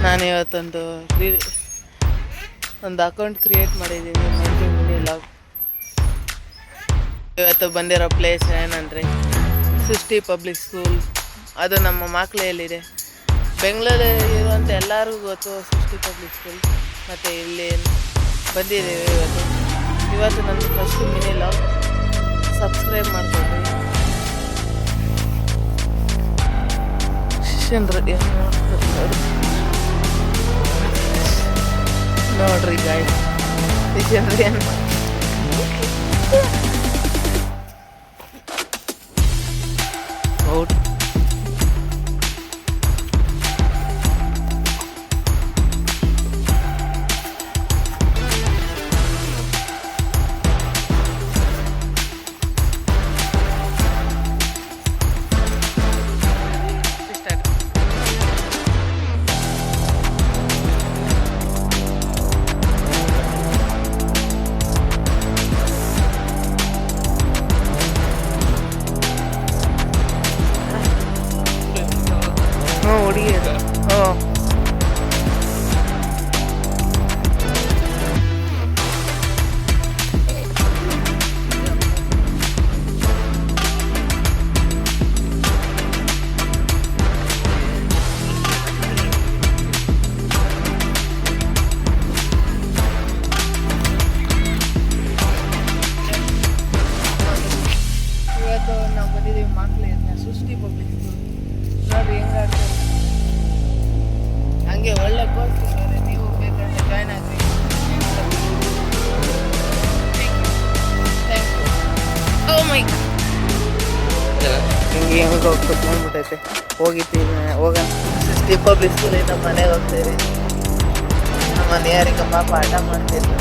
ನಾನು ಇವತ್ತೊಂದು account create ಮಾಡಿದ್ದೀನಿ ಮಿನಿ ಲಾಗ್. ಇವತ್ತು ಬಂದಿರೋ ಪ್ಲೇಸ್ ಏನಂದರೆ ಸೃಷ್ಟಿ ಪಬ್ಲಿಕ್ ಸ್ಕೂಲ್. ಅದು ನಮ್ಮ ಮಾಕ್ಲೆಯಲ್ಲಿದೆ. ಬೆಂಗಳೂರಲ್ಲಿ ಇರುವಂಥ ಎಲ್ಲರಿಗೂ ಗೊತ್ತು ಸೃಷ್ಟಿ ಪಬ್ಲಿಕ್ ಸ್ಕೂಲ್. ಮತ್ತು ಇಲ್ಲಿ ಬಂದಿದ್ದೇವೆ ಇವತ್ತು ನನ್ನ ಫಸ್ಟ್ ಮಿನಿ ಲಾಗ್. ಸಬ್ಸ್ಕ್ರೈಬ್ ಮಾಡ್ಕೊಳ್ರಿ. ಶಿಷ್ಯಂದ್ರಡ್ಡಿ ನೋಡ್ರಿ ಗಾಯ್ ಶಿಷ್ಯಂದ್ರ ಏನು ಔಟ್. ಹುಡುಗಿಯದು ಇವತ್ತು ನಾವು ಬಂದಿದ್ದೀವಿ ಮಾಕ್ಲೆಯನ್ನ ಸೃಷ್ಟಿ ಪಬ್ಲಿಕ್ ಸ್ಕೂಲ್. ನೋಡ್ರಿ ಹೆಂಗಾಗ್ತದೆ. ಹಂಗೆ ಒಳ್ಳೆ ಕೋರ್ಸ್ ಇದ್ದಾರೆ. ನೀವು ಬೇಕಾದ್ರೆ ಜಾಯ್ನ್ ಆಗ್ರಿ. ಓ ಮೈ ಹಿಂಗೆ ಹೆಂಗೆ ಕುತ್ಕೊಂಡ್ಬಿಟ್ಟೈತೆ. ಹೋಗೋಣ ಸೃಷ್ಟಿ ಪಬ್ಲಿಕ್ ಸ್ಕೂಲಿಂದ ಮನೆಗೆ ಹೋಗ್ತೀವಿ. ನಮ್ಮ ನೇರಿಕ ಪಾಪ ಆಟ ಮಾಡ್ತಿದ್ರು.